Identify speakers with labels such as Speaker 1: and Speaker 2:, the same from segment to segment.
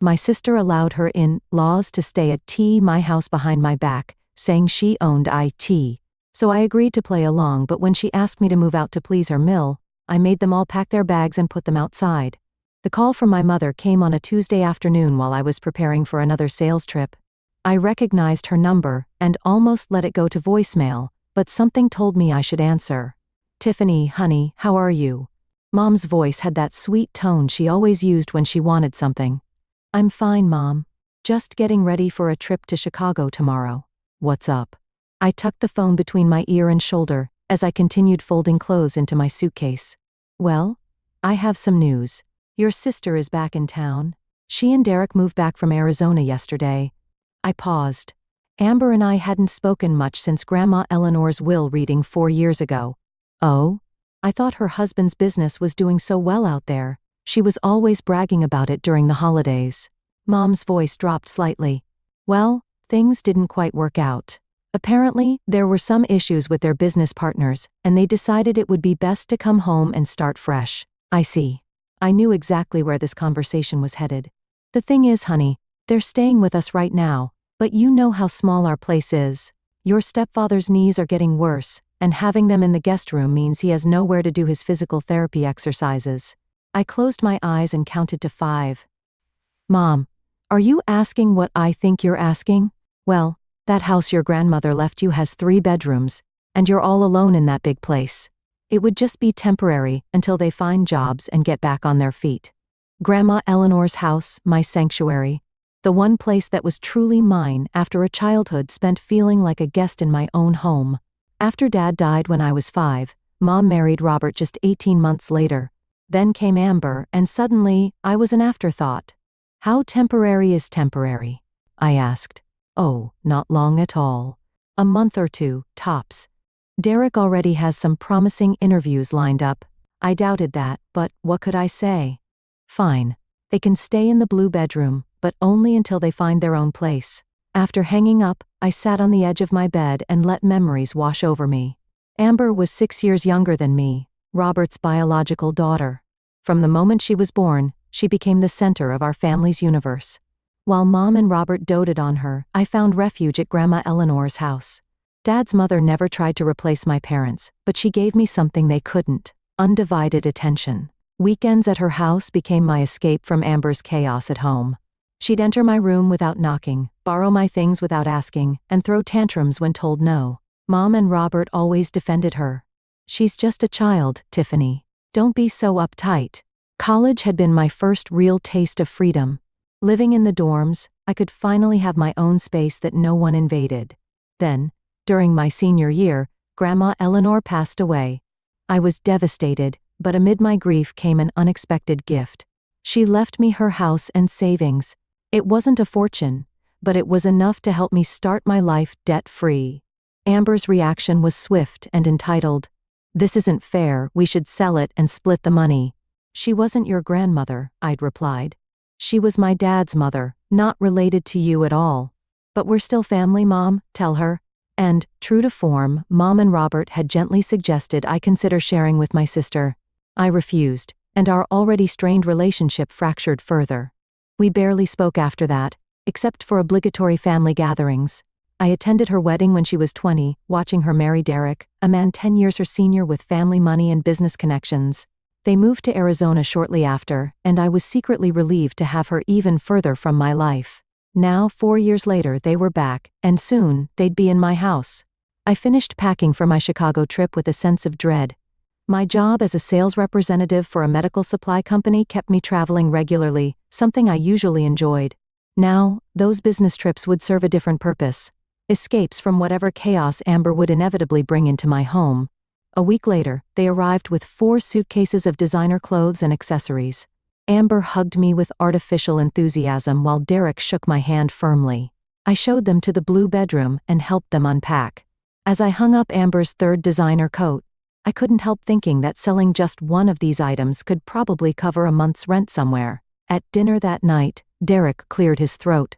Speaker 1: My sister allowed her in-laws to stay at my house behind my back, saying she owned it. So I agreed to play along, but when she asked me to move out to please her mill, I made them all pack their bags and put them outside. The call from my mother came on a Tuesday afternoon while I was preparing for another sales trip. I recognized her number and almost let it go to voicemail, but something told me I should answer. "Tiffany, honey, how are you?" Mom's voice had that sweet tone she always used when she wanted something. "I'm fine, Mom. Just getting ready for a trip to Chicago tomorrow. What's up?" I tucked the phone between my ear and shoulder as I continued folding clothes into my suitcase. "Well, I have some news. Your sister is back in town. She and Derek moved back from Arizona yesterday." I paused. Amber and I hadn't spoken much since Grandma Eleanor's will reading 4 years ago. "Oh? I thought her husband's business was doing so well out there. She was always bragging about it during the holidays." Mom's voice dropped slightly. "Well, things didn't quite work out. Apparently, there were some issues with their business partners, and they decided it would be best to come home and start fresh." "I see." I knew exactly where this conversation was headed. "The thing is, honey, they're staying with us right now, but you know how small our place is. Your stepfather's knees are getting worse, and having them in the guest room means he has nowhere to do his physical therapy exercises." I closed my eyes and counted to 5. "Mom, are you asking what I think you're asking? Well, that house your grandmother left you has 3 bedrooms, and you're all alone in that big place. It would just be temporary until they find jobs and get back on their feet. Grandma Eleanor's house, my sanctuary. The one place that was truly mine after a childhood spent feeling like a guest in my own home. After Dad died when I was 5, Mom married Robert just 18 months later. Then came Amber, and suddenly, I was an afterthought." "How temporary is temporary?" I asked. "Oh, not long at all. A month or 2, tops. Derek already has some promising interviews lined up." I doubted that, but what could I say? "Fine. They can stay in the blue bedroom, but only until they find their own place." After hanging up, I sat on the edge of my bed and let memories wash over me. Amber was 6 years younger than me, Robert's biological daughter. From the moment she was born, she became the center of our family's universe. While Mom and Robert doted on her, I found refuge at Grandma Eleanor's house. Dad's mother never tried to replace my parents, but she gave me something they couldn't: undivided attention. Weekends at her house became my escape from Amber's chaos at home. She'd enter my room without knocking, borrow my things without asking, and throw tantrums when told no. Mom and Robert always defended her. "She's just a child, Tiffany. Don't be so uptight." College had been my first real taste of freedom. Living in the dorms, I could finally have my own space that no one invaded. Then, during my senior year, Grandma Eleanor passed away. I was devastated, but amid my grief came an unexpected gift. She left me her house and savings. It wasn't a fortune, but it was enough to help me start my life debt-free. Amber's reaction was swift and entitled, "This isn't fair, we should sell it and split the money." "She wasn't your grandmother," I'd replied. "She was my dad's mother, not related to you at all." "But we're still family, Mom, tell her." And, true to form, Mom and Robert had gently suggested I consider sharing with my sister. I refused, and our already strained relationship fractured further. We barely spoke after that, except for obligatory family gatherings. I attended her wedding when she was 20, watching her marry Derek, a man 10 years her senior with family money and business connections. They moved to Arizona shortly after, and I was secretly relieved to have her even further from my life. Now, 4 years later, they were back, and soon, they'd be in my house. I finished packing for my Chicago trip with a sense of dread. My job as a sales representative for a medical supply company kept me traveling regularly, something I usually enjoyed. Now, those business trips would serve a different purpose: escapes from whatever chaos Amber would inevitably bring into my home. A week later, they arrived with 4 suitcases of designer clothes and accessories. Amber hugged me with artificial enthusiasm while Derek shook my hand firmly. I showed them to the blue bedroom and helped them unpack. As I hung up Amber's 3rd designer coat, I couldn't help thinking that selling just one of these items could probably cover a month's rent somewhere. At dinner that night, Derek cleared his throat.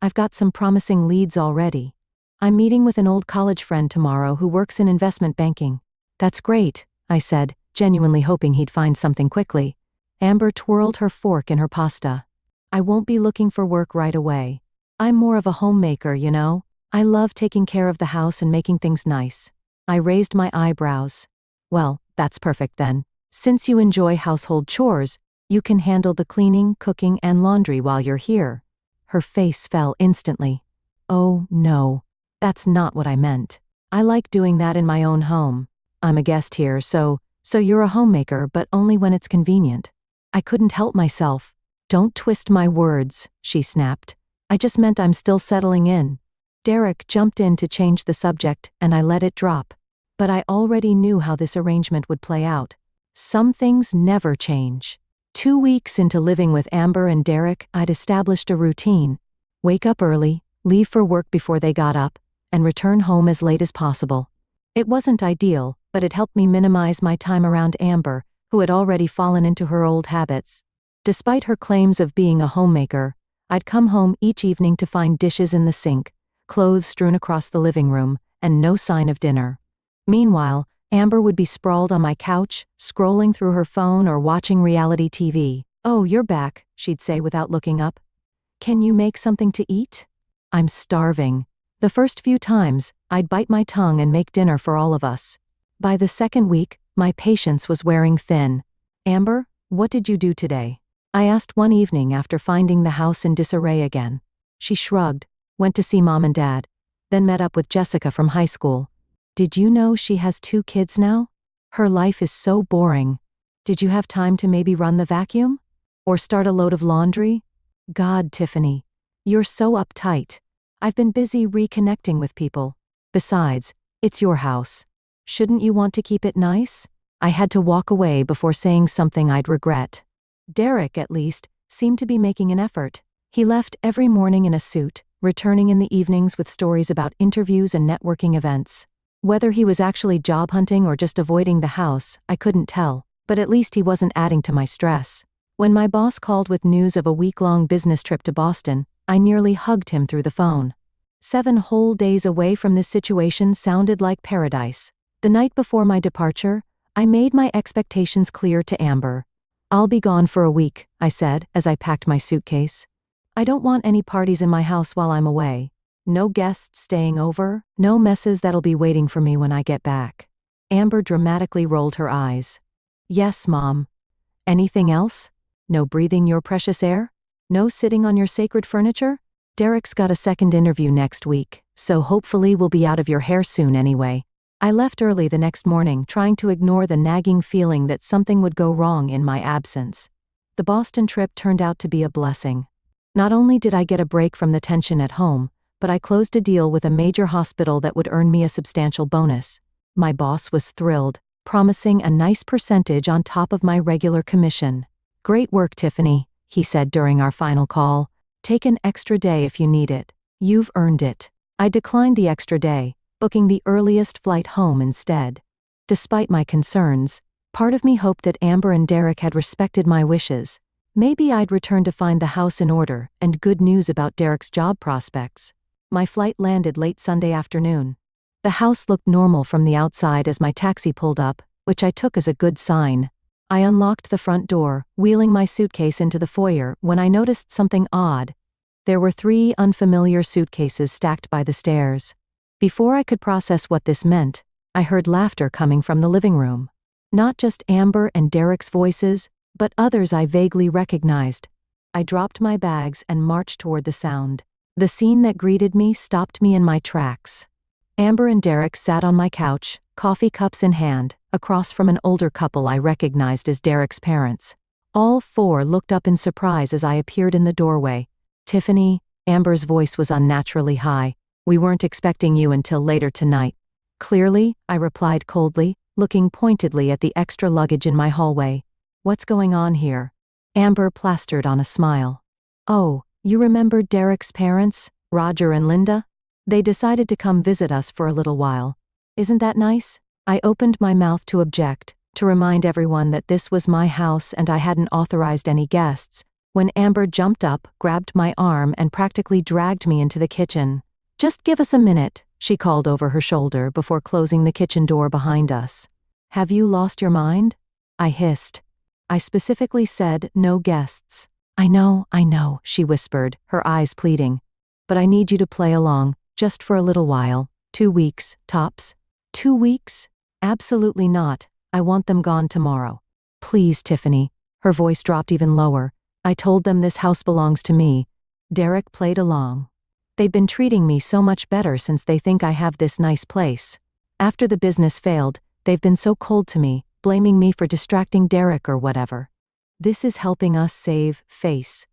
Speaker 1: "I've got some promising leads already. I'm meeting with an old college friend tomorrow who works in investment banking." "That's great," I said, genuinely hoping he'd find something quickly. Amber twirled her fork in her pasta. I won't be looking for work right away. I'm more of a homemaker, you know? I love taking care of the house and making things nice. I raised my eyebrows. Well, that's perfect then. Since you enjoy household chores, you can handle the cleaning, cooking, and laundry while you're here. Her face fell instantly. Oh, no. That's not what I meant. I like doing that in my own home. I'm a guest here, so you're a homemaker, but only when it's convenient. I couldn't help myself. Don't twist my words, she snapped. I just meant I'm still settling in. Derek jumped in to change the subject, and I let it drop. But I already knew how this arrangement would play out. Some things never change. 2 weeks into living with Amber and Derek, I'd established a routine. Wake up early, leave for work before they got up, and return home as late as possible. It wasn't ideal, but it helped me minimize my time around Amber, who had already fallen into her old habits. Despite her claims of being a homemaker, I'd come home each evening to find dishes in the sink, clothes strewn across the living room, and no sign of dinner. Meanwhile, Amber would be sprawled on my couch, scrolling through her phone or watching reality TV. "Oh, you're back," she'd say without looking up. "Can you make something to eat?" "I'm starving." The first few times, I'd bite my tongue and make dinner for all of us. By the second week, my patience was wearing thin. "Amber, what did you do today?" I asked one evening after finding the house in disarray again. She shrugged, went to see Mom and Dad, then met up with Jessica from high school. "Did you know she has 2 kids now? Her life is so boring. Did you have time to maybe run the vacuum? Or start a load of laundry?" "God, Tiffany. You're so uptight. I've been busy reconnecting with people. Besides, it's your house. Shouldn't you want to keep it nice?" I had to walk away before saying something I'd regret. Derek, at least, seemed to be making an effort. He left every morning in a suit, returning in the evenings with stories about interviews and networking events. Whether he was actually job hunting or just avoiding the house, I couldn't tell, but at least he wasn't adding to my stress. When my boss called with news of a week-long business trip to Boston, I nearly hugged him through the phone. 7 whole days away from this situation sounded like paradise. The night before my departure, I made my expectations clear to Amber. "I'll be gone for a week," I said as I packed my suitcase. "I don't want any parties in my house while I'm away. No guests staying over, no messes that'll be waiting for me when I get back." Amber dramatically rolled her eyes. "Yes, Mom. Anything else? No breathing your precious air? No sitting on your sacred furniture? Derek's got a second interview next week, so hopefully we'll be out of your hair soon anyway." I left early the next morning, trying to ignore the nagging feeling that something would go wrong in my absence. The Boston trip turned out to be a blessing. Not only did I get a break from the tension at home, but I closed a deal with a major hospital that would earn me a substantial bonus. My boss was thrilled, promising a nice percentage on top of my regular commission. "Great work, Tiffany," he said during our final call. "Take an extra day if you need it. You've earned it." I declined the extra day, booking the earliest flight home instead. Despite my concerns, part of me hoped that Amber and Derek had respected my wishes. Maybe I'd return to find the house in order and good news about Derek's job prospects. My flight landed late Sunday afternoon. The house looked normal from the outside as my taxi pulled up, which I took as a good sign. I unlocked the front door, wheeling my suitcase into the foyer when I noticed something odd. There were 3 unfamiliar suitcases stacked by the stairs. Before I could process what this meant, I heard laughter coming from the living room. Not just Amber and Derek's voices, but others I vaguely recognized. I dropped my bags and marched toward the sound. The scene that greeted me stopped me in my tracks. Amber and Derek sat on my couch, coffee cups in hand, across from an older couple I recognized as Derek's parents. All 4 looked up in surprise as I appeared in the doorway. "Tiffany," Amber's voice was unnaturally high. "We weren't expecting you until later tonight." "Clearly," I replied coldly, looking pointedly at the extra luggage in my hallway. "What's going on here?" Amber plastered on a smile. "Oh, you remember Derek's parents, Roger and Linda? They decided to come visit us for a little while. Isn't that nice?" I opened my mouth to object, to remind everyone that this was my house and I hadn't authorized any guests, when Amber jumped up, grabbed my arm, and practically dragged me into the kitchen. "Just give us a minute," she called over her shoulder before closing the kitchen door behind us. "Have you lost your mind?" I hissed. "I specifically said no guests. I know, she whispered, her eyes pleading. But I need you to play along, just for a little while. 2 weeks, tops. 2 weeks? Absolutely not. I want them gone tomorrow. Please, Tiffany. Her voice dropped even lower. I told them this house belongs to me. Derek played along. They've been treating me so much better since they think I have this nice place. After the business failed, they've been so cold to me, blaming me for distracting Derek or whatever. This is helping us save face.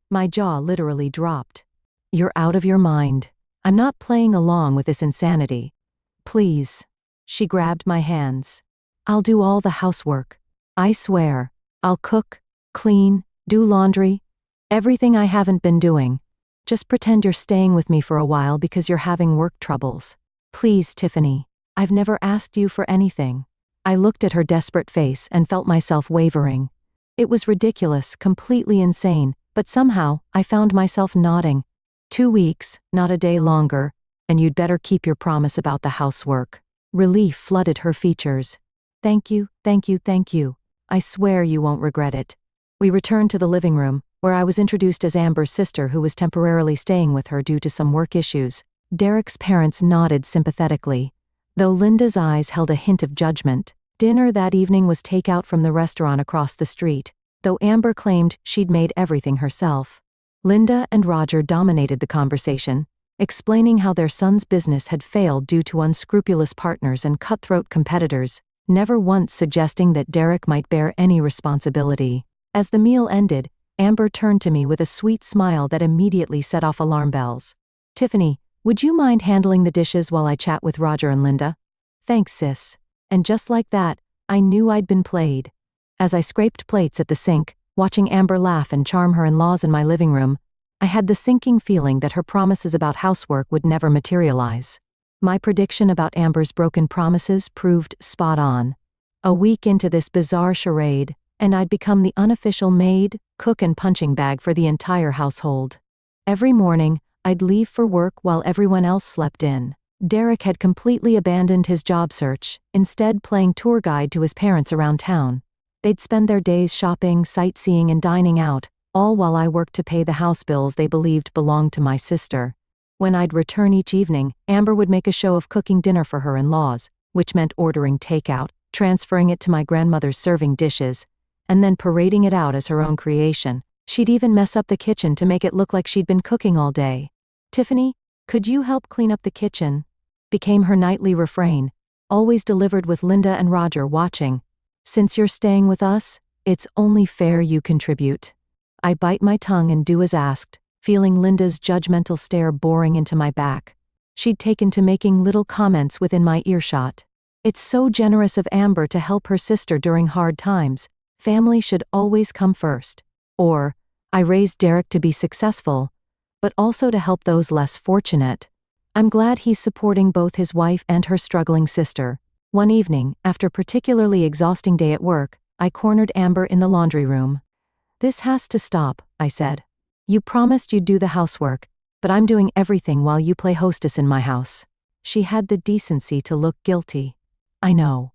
Speaker 1: My jaw literally dropped. You're out of your mind. I'm not playing along with this insanity. Please. She grabbed my hands. I'll do all the housework. I swear. I'll cook, clean, do laundry. Everything I haven't been doing. Just pretend you're staying with me for a while because you're having work troubles. Please, Tiffany. I've never asked you for anything. I looked at her desperate face and felt myself wavering. It was ridiculous, completely insane, but somehow, I found myself nodding. 2 weeks, not a day longer, and you'd better keep your promise about the housework. Relief flooded her features. Thank you. I swear you won't regret it. We returned to the living room, where I was introduced as Amber's sister who was temporarily staying with her due to some work issues. Derek's parents nodded sympathetically, though Linda's eyes held a hint of judgment. Dinner that evening was takeout from the restaurant across the street, though Amber claimed she'd made everything herself. Linda and Roger dominated the conversation, explaining how their son's business had failed due to unscrupulous partners and cutthroat competitors, never once suggesting that Derek might bear any responsibility. As the meal ended, Amber turned to me with a sweet smile that immediately set off alarm bells. Tiffany, would you mind handling the dishes while I chat with Roger and Linda? Thanks, sis. And just like that, I knew I'd been played. As I scraped plates at the sink, watching Amber laugh and charm her in-laws in my living room, I had the sinking feeling that her promises about housework would never materialize. My prediction about Amber's broken promises proved spot on. A week into this bizarre charade, and I'd become the unofficial maid, cook and punching bag for the entire household. Every morning, I'd leave for work while everyone else slept in. Derek had completely abandoned his job search, instead playing tour guide to his parents around town. They'd spend their days shopping, sightseeing and dining out, all while I worked to pay the house bills they believed belonged to my sister. When I'd return each evening, Amber would make a show of cooking dinner for her in-laws, which meant ordering takeout, transferring it to my grandmother's serving dishes, and then parading it out as her own creation. She'd even mess up the kitchen to make it look like she'd been cooking all day. Tiffany, could you help clean up the kitchen? Became her nightly refrain, always delivered with Linda and Roger watching. Since you're staying with us, it's only fair you contribute. I bite my tongue and do as asked, feeling Linda's judgmental stare boring into my back. She'd taken to making little comments within my earshot. It's so generous of Amber to help her sister during hard times. Family should always come first. Or, I raised Derek to be successful, but also to help those less fortunate. I'm glad he's supporting both his wife and her struggling sister. One evening, after a particularly exhausting day at work, I cornered Amber in the laundry room. This has to stop, I said. You promised you'd do the housework, but I'm doing everything while you play hostess in my house. She had the decency to look guilty. I know.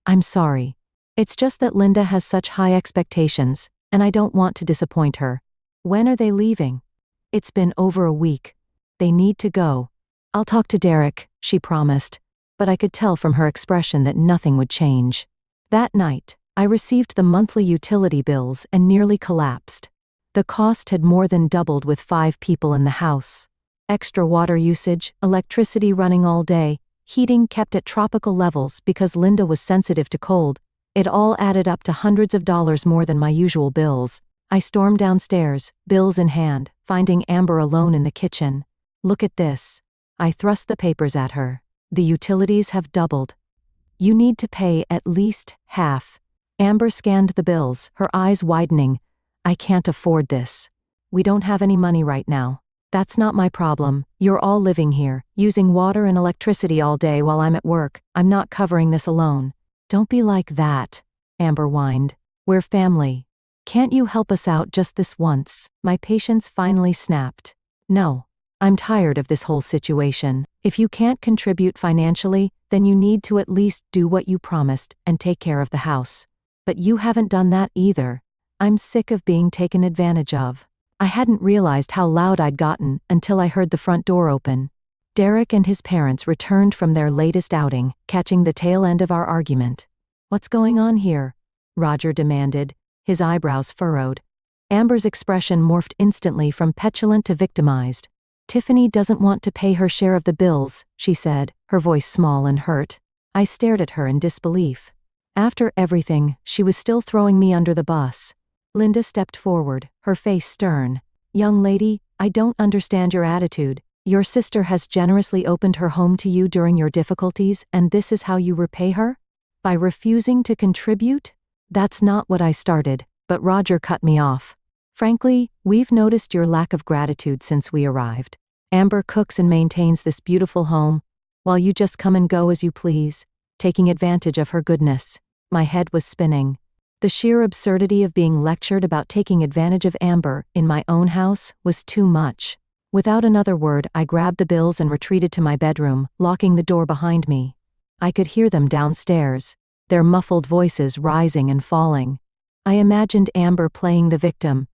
Speaker 1: I'm sorry. It's just that Linda has such high expectations, and I don't want to disappoint her. When are they leaving? It's been over a week. They need to go. I'll talk to Derek, she promised, but I could tell from her expression that nothing would change. That night, I received the monthly utility bills and nearly collapsed. The cost had more than doubled with 5 people in the house. Extra water usage, electricity running all day, heating kept at tropical levels because Linda was sensitive to cold. It all added up to hundreds of dollars more than my usual bills. I stormed downstairs, bills in hand, finding Amber alone in the kitchen. Look at this. I thrust the papers at her. The utilities have doubled. You need to pay at least half. Amber scanned the bills, her eyes widening. I can't afford this. We don't have any money right now. That's not my problem. You're all living here, using water and electricity all day while I'm at work. I'm not covering this alone. Don't be like that, Amber whined. We're family. Can't you help us out just this once? My patience finally snapped. No. I'm tired of this whole situation. If you can't contribute financially, then you need to at least do what you promised and take care of the house. But you haven't done that either. I'm sick of being taken advantage of. I hadn't realized how loud I'd gotten until I heard the front door open. Derek and his parents returned from their latest outing, catching the tail end of our argument. "What's going on here?" Roger demanded, his eyebrows furrowed. Amber's expression morphed instantly from petulant to victimized. "Tiffany doesn't want to pay her share of the bills," she said, her voice small and hurt. I stared at her in disbelief. After everything, she was still throwing me under the bus. Linda stepped forward, her face stern. "Young lady, I don't understand your attitude. Your sister has generously opened her home to you during your difficulties, and this is how you repay her? By refusing to contribute?" "That's not what I started," but Roger cut me off. "Frankly, we've noticed your lack of gratitude since we arrived. Amber cooks and maintains this beautiful home, while you just come and go as you please, taking advantage of her goodness." My head was spinning. The sheer absurdity of being lectured about taking advantage of Amber in my own house was too much. Without another word, I grabbed the bills and retreated to my bedroom, locking the door behind me. I could hear them downstairs, their muffled voices rising and falling. I imagined Amber playing the victim,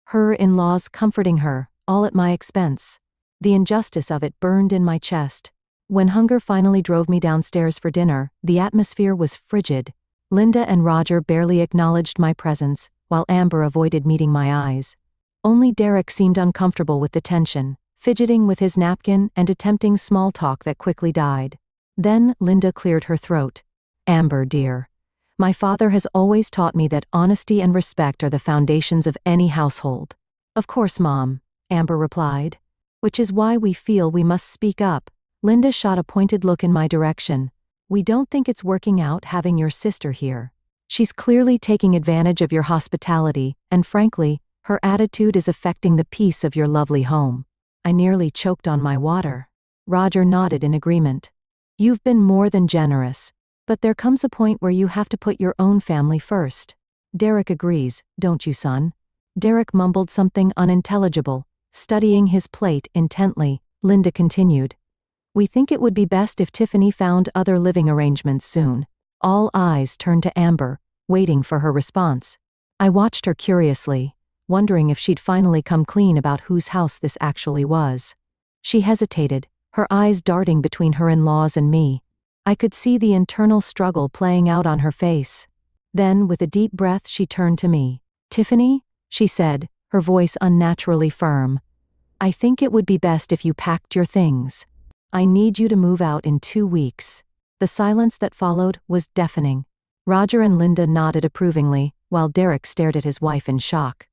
Speaker 1: her in-laws comforting her, all at my expense. The injustice of it burned in my chest. When hunger finally drove me downstairs for dinner, the atmosphere was frigid. Linda and Roger barely acknowledged my presence, while Amber avoided meeting my eyes. Only Derek seemed uncomfortable with the tension, fidgeting with his napkin and attempting small talk that quickly died. Then Linda cleared her throat. "Amber, dear. My father has always taught me that honesty and respect are the foundations of any household." "Of course, Mom," Amber replied. "Which is why we feel we must speak up." Linda shot a pointed look in my direction. "We don't think it's working out having your sister here. She's clearly taking advantage of your hospitality, and frankly, her attitude is affecting the peace of your lovely home." I nearly choked on my water. Roger nodded in agreement. "You've been more than generous. But there comes a point where you have to put your own family first. Derek agrees, don't you, son?" Derek mumbled something unintelligible, studying his plate intently. Linda continued. "We think it would be best if Tiffany found other living arrangements soon." All eyes turned to Amber, waiting for her response. I watched her curiously, wondering if she'd finally come clean about whose house this actually was. She hesitated, her eyes darting between her in-laws and me. I could see the internal struggle playing out on her face. Then, with a deep breath, she turned to me. "Tiffany," she said, her voice unnaturally firm, "I think it would be best if you packed your things. I need you to move out in 2 weeks." The silence that followed was deafening. Roger and Linda nodded approvingly, while Derek stared at his wife in shock.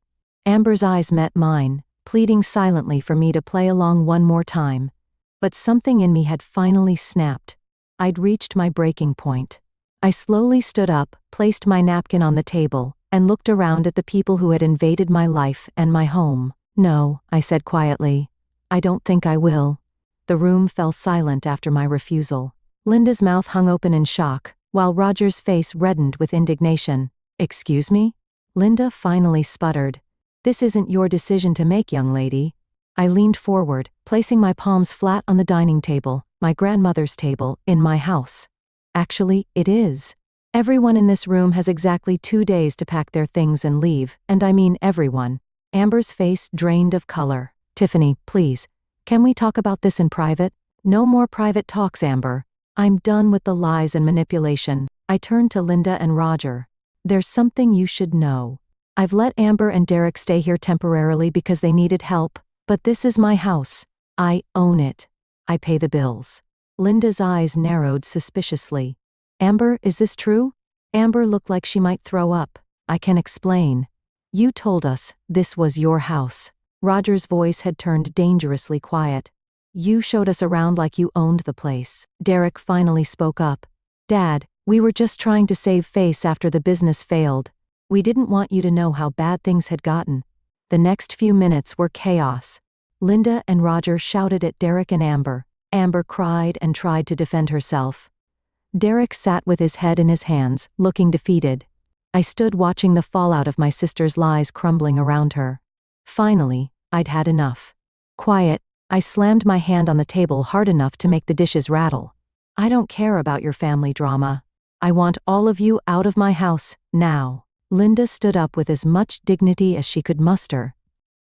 Speaker 1: Amber's eyes met mine, pleading silently for me to play along one more time. But something in me had finally snapped. I'd reached my breaking point. I slowly stood up, placed my napkin on the table, and looked around at the people who had invaded my life and my home. "No," I said quietly. "I don't think I will." The room fell silent after my refusal. Linda's mouth hung open in shock, while Roger's face reddened with indignation. "Excuse me?" Linda finally sputtered. "This isn't your decision to make, young lady." I leaned forward, placing my palms flat on the dining table, my grandmother's table, in my house. "Actually, it is. Everyone in this room has exactly 2 days to pack their things and leave, and I mean everyone." Amber's face drained of color. "Tiffany, please. Can we talk about this in private?" "No more private talks, Amber. I'm done with the lies and manipulation." I turned to Linda and Roger. "There's something you should know. I've let Amber and Derek stay here temporarily because they needed help, but this is my house. I own it. I pay the bills." Linda's eyes narrowed suspiciously. "Amber, is this true?" Amber looked like she might throw up. "I can explain. You told us this was your house." Roger's voice had turned dangerously quiet. "You showed us around like you owned the place." Derek finally spoke up. "Dad, we were just trying to save face after the business failed. We didn't want you to know how bad things had gotten." The next few minutes were chaos. Linda and Roger shouted at Derek and Amber. Amber cried and tried to defend herself. Derek sat with his head in his hands, looking defeated. I stood watching the fallout of my sister's lies crumbling around her. Finally, I'd had enough. "Quiet." I slammed my hand on the table hard enough to make the dishes rattle. "I don't care about your family drama. I want all of you out of my house, now." Linda stood up with as much dignity as she could muster.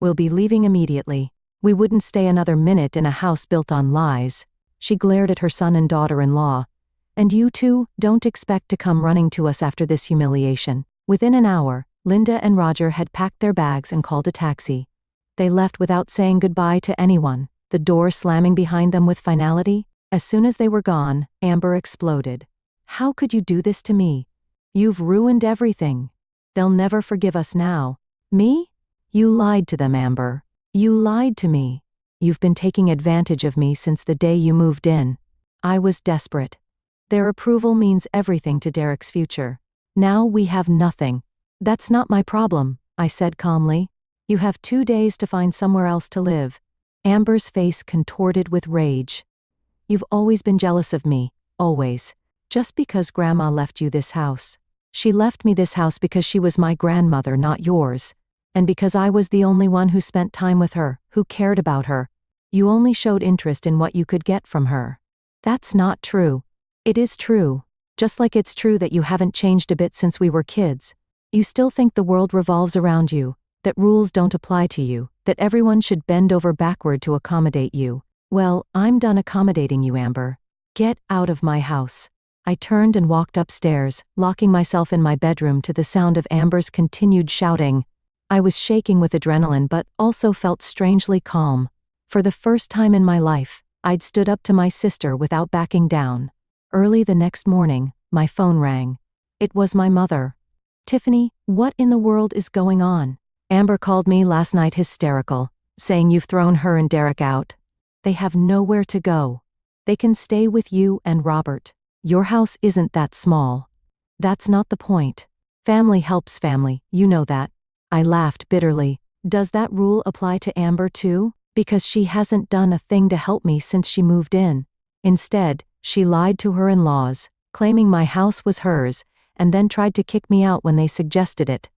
Speaker 1: "We'll be leaving immediately. We wouldn't stay another minute in a house built on lies." She glared at her son and daughter-in-law. "And you two, don't expect to come running to us after this humiliation." Within an hour, Linda and Roger had packed their bags and called a taxi. They left without saying goodbye to anyone, the door slamming behind them with finality. As soon as they were gone, Amber exploded. "How could you do this to me? You've ruined everything. They'll never forgive us now." "Me? You lied to them, Amber. You lied to me. You've been taking advantage of me since the day you moved in." I was desperate. Their approval means everything to Derek's future. Now we have nothing. "That's not my problem," I said calmly. "You have 2 days to find somewhere else to live." Amber's face contorted with rage. "You've always been jealous of me, always. Just because Grandma left you this house. She left me this house because she was my grandmother, not yours. And because I was the only one who spent time with her, who cared about her. You only showed interest in what you could get from her." "That's not true." "It is true. Just like it's true that you haven't changed a bit since we were kids. You still think the world revolves around you, that rules don't apply to you, that everyone should bend over backward to accommodate you. Well, I'm done accommodating you, Amber. Get out of my house." I turned and walked upstairs, locking myself in my bedroom to the sound of Amber's continued shouting. I was shaking with adrenaline but also felt strangely calm. For the first time in my life, I'd stood up to my sister without backing down. Early the next morning, my phone rang. It was my mother. "Tiffany, what in the world is going on? Amber called me last night hysterical, saying you've thrown her and Derek out. They have nowhere to go. They can stay with you and Robert. Your house isn't that small." "That's not the point. Family helps family, you know that." I laughed bitterly. "Does that rule apply to Amber too? Because she hasn't done a thing to help me since she moved in. Instead, she lied to her in-laws, claiming my house was hers, and then tried to kick me out when they suggested it."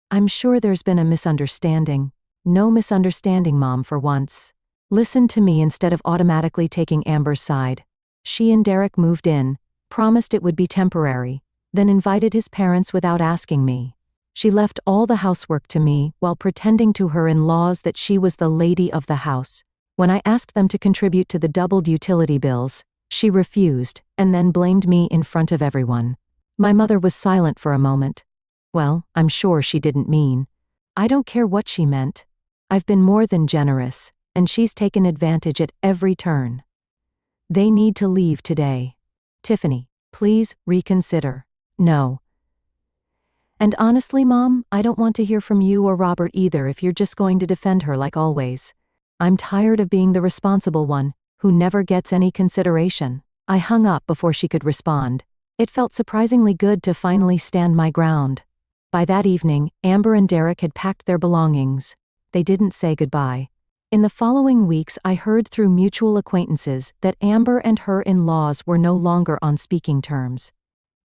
Speaker 1: "I'm sure there's been a misunderstanding." "No misunderstanding, Mom, for once. Listen to me instead of automatically taking Amber's side. She and Derek moved in, promised it would be temporary, then invited his parents without asking me. She left all the housework to me while pretending to her in-laws that she was the lady of the house. When I asked them to contribute to the doubled utility bills, she refused, and then blamed me in front of everyone." My mother was silent for a moment. "Well, I'm sure she didn't mean." "I don't care what she meant. I've been more than generous, and she's taken advantage at every turn. They need to leave today. Tiffany, please reconsider." "No." "And honestly, Mom, I don't want to hear from you or Robert either if you're just going to defend her like always. I'm tired of being the responsible one, who never gets any consideration." I hung up before she could respond. It felt surprisingly good to finally stand my ground. By that evening, Amber and Derek had packed their belongings. They didn't say goodbye. In the following weeks, I heard through mutual acquaintances that Amber and her in-laws were no longer on speaking terms.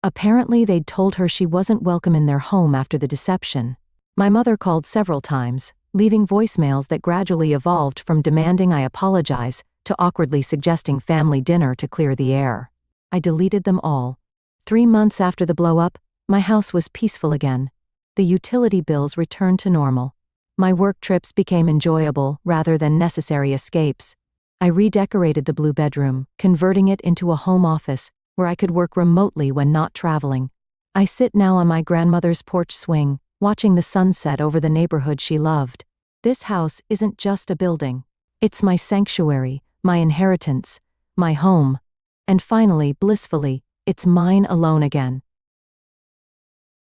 Speaker 1: Apparently, they'd told her she wasn't welcome in their home after the deception. My mother called several times, leaving voicemails that gradually evolved from demanding I apologize to awkwardly suggesting family dinner to clear the air. I deleted them all. 3 months after the blow-up, my house was peaceful again. The utility bills returned to normal. My work trips became enjoyable rather than necessary escapes. I redecorated the blue bedroom, converting it into a home office where I could work remotely when not traveling. I sit now on my grandmother's porch swing, watching the sunset over the neighborhood she loved. This house isn't just a building. It's my sanctuary, my inheritance, my home. And finally, blissfully, it's mine alone again.